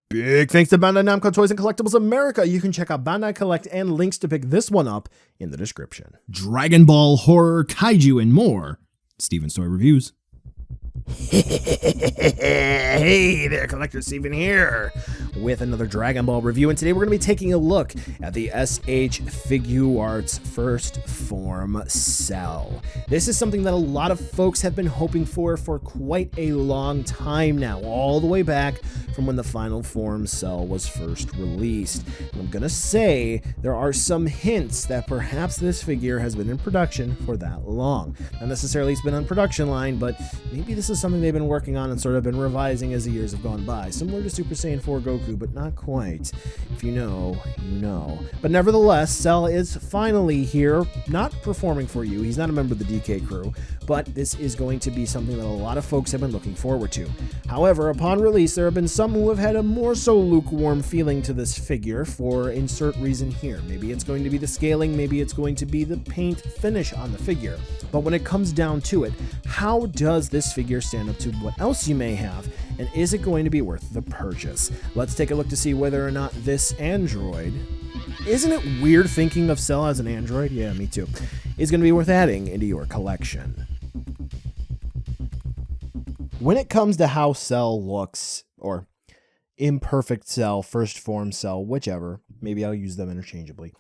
Big thanks to Bandai Namco Toys and Collectibles America. You can check out Bandai Collect and links to pick this one up in the description. Dragon Ball, horror, kaiju, and more. Steven's Toy Reviews. Hey there, Collector Steven here with another Dragon Ball review, and today we're going to be taking a look at the SH Figuarts First Form Cell. This is something that a lot of folks have been hoping for quite a long time now, all the way back from when the final form cell was first released. And I'm going to say there are some hints that perhaps this figure has been in production for that long. Not necessarily it's been on production line, but maybe this is something they've been working on and sort of been revising as the years have gone by. Similar to Super Saiyan 4 Goku, but not quite. If you know, you know. But nevertheless, Cell is finally here, not performing for you. He's not a member of the DK crew, but this is going to be something that a lot of folks have been looking forward to. However, upon release, there have been some who have had a more so lukewarm feeling to this figure for insert reason here. Maybe it's going to be the scaling, maybe it's going to be the paint finish on the figure. But when it comes down to it, how does this figure stand up to what else you may have, and is it going to be worth the purchase? Let's take a look to see whether or not this android, isn't it weird thinking of Cell as an android? Yeah, me too. Is going to be worth adding into your collection. When it comes to how Cell looks, or imperfect Cell, first form Cell, whichever, maybe I'll use them interchangeably.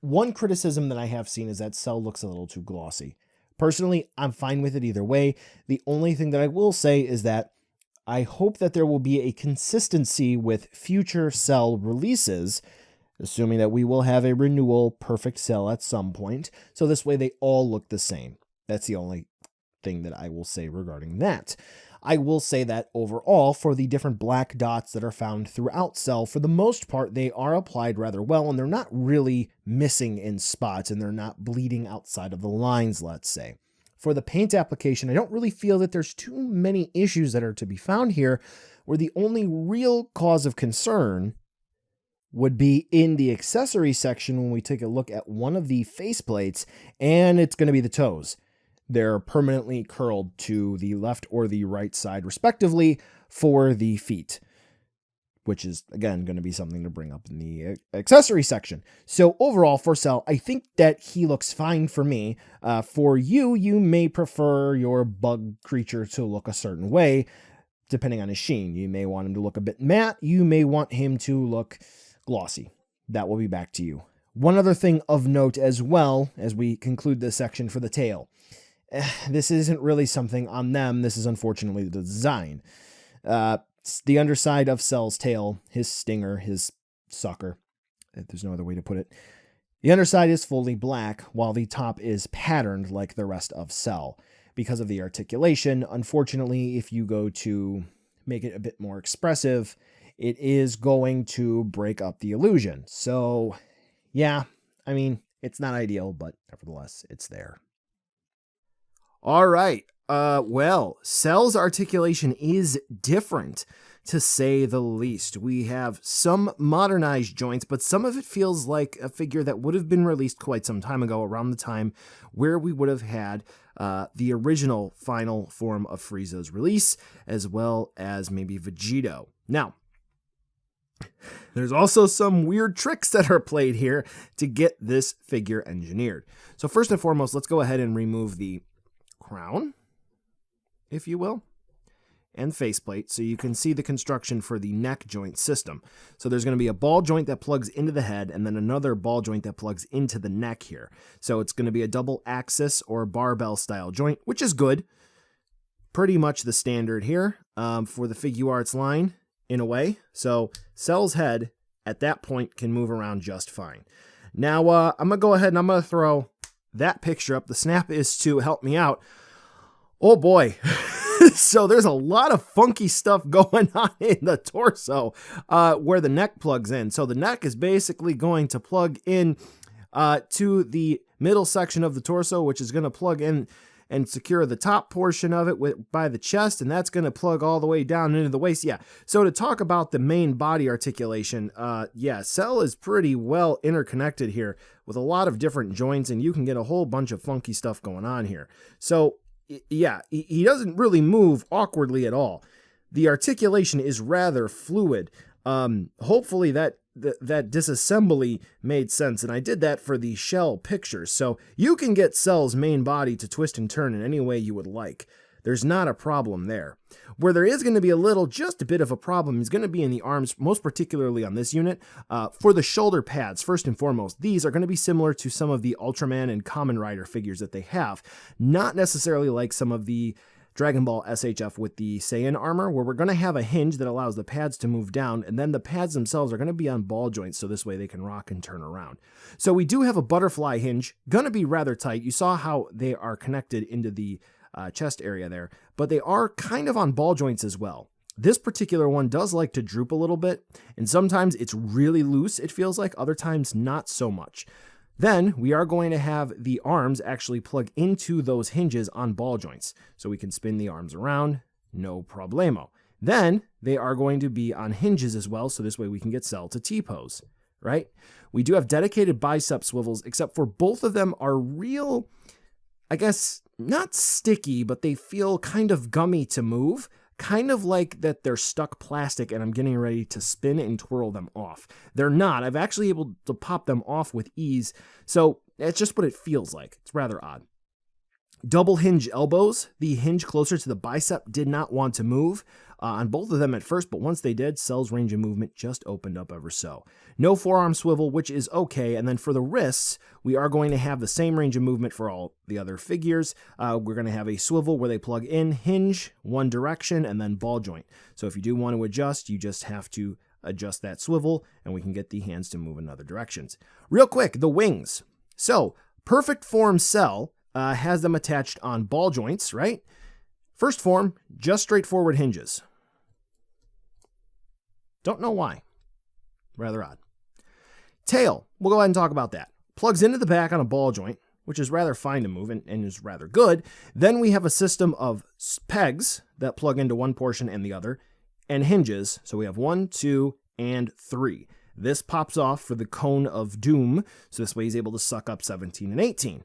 One criticism that I have seen is that Cell looks a little too glossy. Personally, I'm fine with it either way. The only thing that I will say is that I hope that there will be a consistency with future Cell releases, assuming that we will have a renewal perfect Cell at some point. So this way they all look the same. That's the only thing that I will say regarding that. I will say that overall, for the different black dots that are found throughout Cell, for the most part, they are applied rather well, and they're not really missing in spots, and they're not bleeding outside of the lines, let's say. For the paint application, I don't really feel that there's too many issues that are to be found here, where the only real cause of concern would be in the accessory section when we take a look at one of the faceplates, and it's going to be the toes. They're permanently curled to the left or the right side, respectively, for the feet, which is, again, going to be something to bring up in the accessory section. So overall, for Cell, I think that he looks fine for me. For you, you may prefer your bug creature to look a certain way, depending on his sheen. You may want him to look a bit matte. You may want him to look glossy. That will be back to you. One other thing of note as well, as we conclude this section for the tail. This isn't really something on them. This is unfortunately the design. The underside of Cell's tail, his stinger, his sucker, there's no other way to put it. The underside is fully black, while the top is patterned like the rest of Cell. Because of the articulation, unfortunately, if you go to make it a bit more expressive, it is going to break up the illusion. So, yeah, I mean, it's not ideal, but nevertheless, it's there. All right. Well, Cell's articulation is different, to say the least. We have some modernized joints, but some of it feels like a figure that would have been released quite some time ago, around the time where we would have had the original final form of Frieza's release, as well as maybe Vegito. Now, there's also some weird tricks that are played here to get this figure engineered. So first and foremost, let's go ahead and remove the crown, if you will, and faceplate, so you can see the construction for the neck joint system. So there's going to be a ball joint that plugs into the head, and then another ball joint that plugs into the neck here. So it's going to be a double axis or barbell style joint, which is good. Pretty much the standard here for the Figuarts line, in a way. So Cell's head at that point can move around just fine. Now I'm going to go ahead and I'm going to throw that picture up. The snap is to help me out. Oh boy. So there's a lot of funky stuff going on in the torso where the neck plugs in. So the neck is basically going to plug in to the middle section of the torso, which is going to plug in and secure the top portion of it by the chest, and that's going to plug all the way down into the waist. Yeah, so to talk about the main body articulation, yeah, Cell is pretty well interconnected here with a lot of different joints, and you can get a whole bunch of funky stuff going on here. So, yeah, he doesn't really move awkwardly at all. The articulation is rather fluid. Hopefully that disassembly made sense, and I did that for the shell pictures. So you can get Cell's main body to twist and turn in any way you would like. There's not a problem there. Where there is going to be just a bit of a problem is going to be in the arms, most particularly on this unit. For the shoulder pads, first and foremost, these are going to be similar to some of the Ultraman and Kamen Rider figures that they have. Not necessarily like some of the Dragon Ball SHF with the Saiyan armor, where we're going to have a hinge that allows the pads to move down, and then the pads themselves are going to be on ball joints, so this way they can rock and turn around. So we do have a butterfly hinge, going to be rather tight. You saw how they are connected into the chest area there, but they are kind of on ball joints as well. This particular one does like to droop a little bit, and sometimes it's really loose, it feels like, other times not so much. Then we are going to have the arms actually plug into those hinges on ball joints, so we can spin the arms around, no problemo. Then they are going to be on hinges as well, so this way we can get Cell to T-pose, right? We do have dedicated bicep swivels, except for both of them are real, I guess, not sticky, but they feel kind of gummy to move, kind of like that they're stuck plastic and I'm getting ready to spin and twirl them off. They're not. I've actually able to pop them off with ease, so it's just what it feels like. It's rather odd. Double hinge elbows. The hinge closer to the bicep did not want to move on both of them at first, but once they did, Cell's range of movement just opened up ever so. No forearm swivel, which is okay, and then for the wrists, we are going to have the same range of movement for all the other figures. We're going to have a swivel where they plug in, hinge, one direction, and then ball joint. So if you do want to adjust, you just have to adjust that swivel, and we can get the hands to move in other directions. Real quick, the wings. So, perfect form Cell has them attached on ball joints, right? First form, just straightforward hinges. Don't know why. Rather odd. Tail, we'll go ahead and talk about that. Plugs into the back on a ball joint, which is rather fine to move and is rather good. Then we have a system of pegs that plug into one portion and the other, and hinges. So we have 1, 2, and 3. This pops off for the Cone of Doom, so this way he's able to suck up 17 and 18.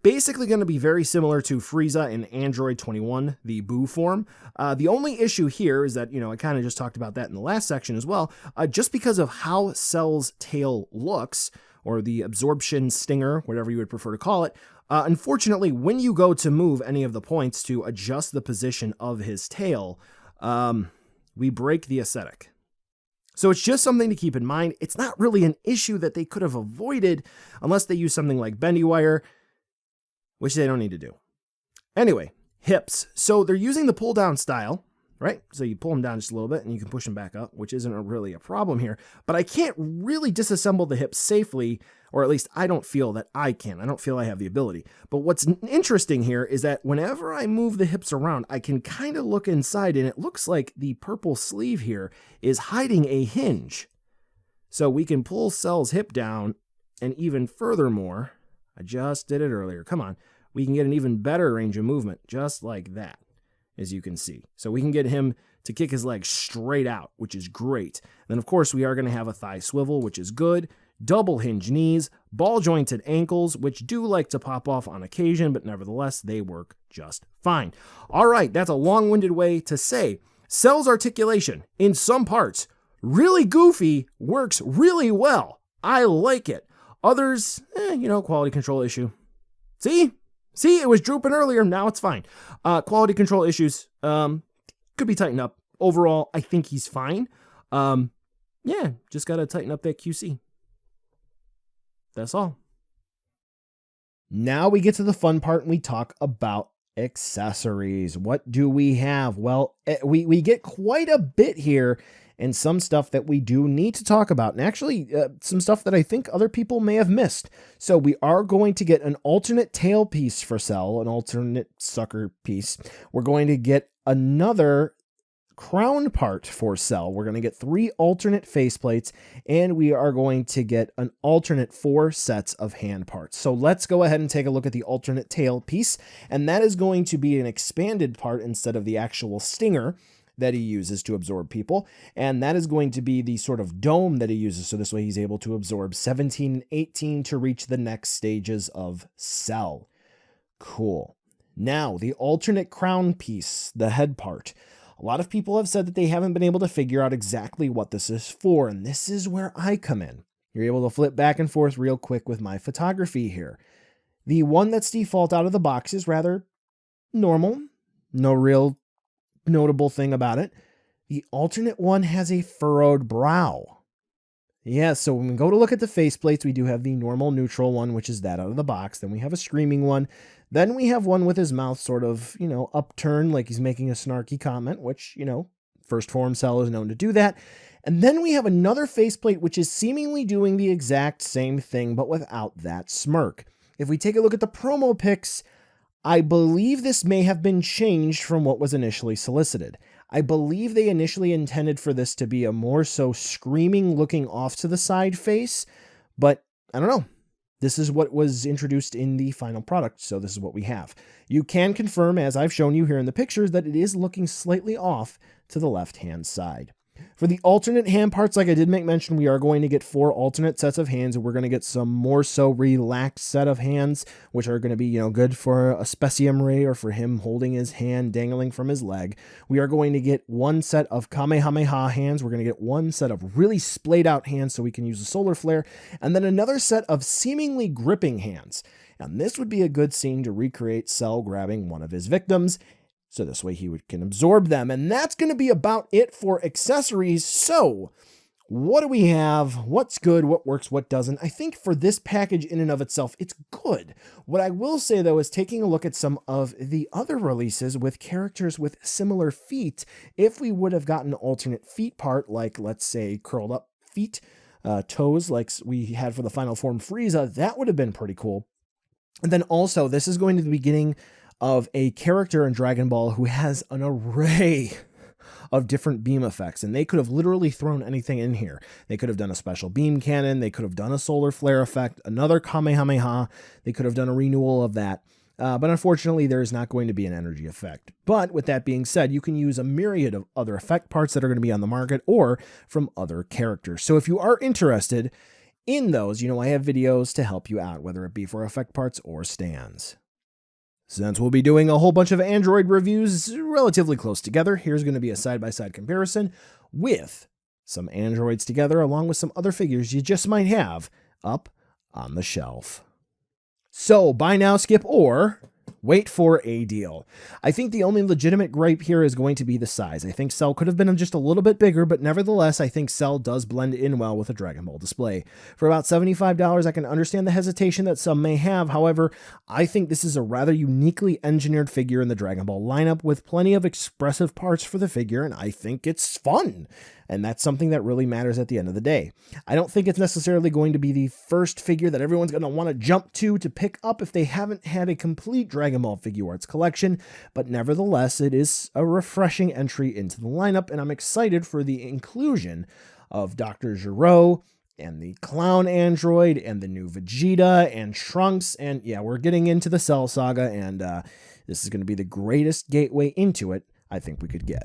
Basically going to be very similar to Frieza in Android 21, the Boo form. The only issue here is that, I kind of just talked about that in the last section as well, just because of how Cell's tail looks, or the absorption stinger, whatever you would prefer to call it. Unfortunately, when you go to move any of the points to adjust the position of his tail, we break the aesthetic. So it's just something to keep in mind. It's not really an issue that they could have avoided unless they use something like bendy wire, which they don't need to do. Anyway, hips. So they're using the pull down style, right? So you pull them down just a little bit and you can push them back up, which isn't really a problem here. But I can't really disassemble the hips safely, or at least I don't feel that I can. I don't feel I have the ability. But what's interesting here is that whenever I move the hips around, I can kind of look inside, and it looks like the purple sleeve here is hiding a hinge. So we can pull Cell's hip down, and even furthermore, I just did it earlier. Come on. We can get an even better range of movement, just like that, as you can see. So we can get him to kick his legs straight out, which is great. Then, of course, we are going to have a thigh swivel, which is good. Double hinge knees, ball jointed ankles, which do like to pop off on occasion, but nevertheless, they work just fine. All right, that's a long-winded way to say Cell's articulation, in some parts, really goofy, works really well. I like it. Others, quality control issue. See, it was drooping earlier. Now it's fine. Quality control issues could be tightened up. Overall, I think he's fine. Just got to tighten up that QC. That's all. Now we get to the fun part and we talk about accessories. What do we have? Well, we get quite a bit here, and some stuff that we do need to talk about, and actually some stuff that I think other people may have missed. So we are going to get an alternate tail piece for Cell, an alternate sucker piece. We're going to get another crown part for Cell. We're going to get 3 alternate faceplates, and we are going to get an alternate 4 sets of hand parts. So let's go ahead and take a look at the alternate tail piece, and that is going to be an expanded part instead of the actual stinger that he uses to absorb people, and that is going to be the sort of dome that he uses, so this way he's able to absorb 17 and 18 to reach the next stages of Cell. Cool. Now, the alternate crown piece, the head part. A lot of people have said that they haven't been able to figure out exactly what this is for, and this is where I come in. You're able to flip back and forth real quick with my photography here. The one that's default out of the box is rather normal. No real notable thing about it. The alternate one has a furrowed brow. Yeah, so when we go to look at the faceplates, we do have the normal neutral one, which is that out of the box. Then we have a screaming one. Then we have one with his mouth sort of, upturned like he's making a snarky comment, which, first form cell is known to do that. And then we have another faceplate, which is seemingly doing the exact same thing, but without that smirk. If we take a look at the promo pics, I believe this may have been changed from what was initially solicited. I believe they initially intended for this to be a more so screaming looking off to the side face, but I don't know. This is what was introduced in the final product, so this is what we have. You can confirm, as I've shown you here in the pictures, that it is looking slightly off to the left-hand side. For the alternate hand parts, like I did make mention, we are going to get 4 alternate sets of hands, and we're going to get some more so relaxed set of hands, which are going to be, good for a specium ray or for him holding his hand dangling from his leg. We are going to get 1 set of Kamehameha hands. We're going to get 1 set of really splayed out hands so we can use the solar flare, and then another set of seemingly gripping hands. And this would be a good scene to recreate Cell grabbing one of his victims, so this way he can absorb them. And that's going to be about it for accessories. So what do we have? What's good? What works? What doesn't? I think for this package in and of itself, it's good. What I will say, though, is taking a look at some of the other releases with characters with similar feet, if we would have gotten an alternate feet part, like, let's say, curled up feet, toes, like we had for the Final Form Frieza, that would have been pretty cool. And then also, this is going to be the beginning of a character in Dragon Ball who has an array of different beam effects, and they could have literally thrown anything in here. They could have done a special beam cannon, they could have done a solar flare effect, another Kamehameha, they could have done a renewal of that, but unfortunately there is not going to be an energy effect. But with that being said, you can use a myriad of other effect parts that are going to be on the market or from other characters. So if you are interested in those, I have videos to help you out, whether it be for effect parts or stands. Since we'll be doing a whole bunch of Android reviews relatively close together, here's going to be a side-by-side comparison with some Androids together along with some other figures you just might have up on the shelf. So buy now, skip, or wait for a deal. I think the only legitimate gripe here is going to be the size. I think Cell could have been just a little bit bigger, but nevertheless, I think Cell does blend in well with a Dragon Ball display. For about $75, I can understand the hesitation that some may have. However, I think this is a rather uniquely engineered figure in the Dragon Ball lineup with plenty of expressive parts for the figure, and I think it's fun. And that's something that really matters at the end of the day. I don't think it's necessarily going to be the first figure that everyone's going to want to jump to pick up if they haven't had a complete Dragon Ball Figuarts collection, but nevertheless, it is a refreshing entry into the lineup, and I'm excited for the inclusion of Dr. Gero and the Clown Android and the new Vegeta and Trunks, and yeah, we're getting into the Cell Saga, and this is going to be the greatest gateway into it I think we could get.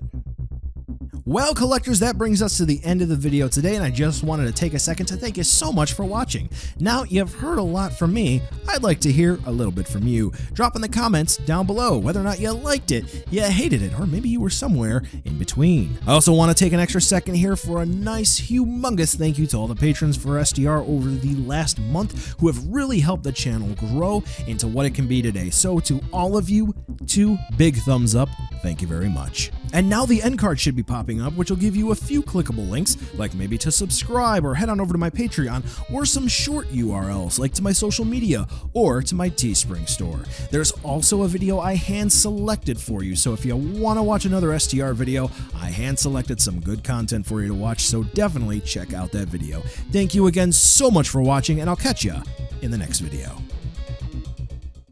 Well, collectors, that brings us to the end of the video today, and I just wanted to take a second to thank you so much for watching. Now you've heard a lot from me, I'd like to hear a little bit from you. Drop in the comments down below whether or not you liked it, you hated it, or maybe you were somewhere in between. I also want to take an extra second here for a nice, humongous thank you to all the patrons for SDR over the last month who have really helped the channel grow into what it can be today. So to all of you, 2 big thumbs up, thank you very much. And now the end card should be popping up, which will give you a few clickable links, like maybe to subscribe or head on over to my Patreon, or some short URLs like to my social media or to my Teespring store. There's also a video I hand selected for you, so if you want to watch another STR video, I hand selected some good content for you to watch, so definitely check out that video. Thank you again so much for watching, and I'll catch ya in the next video.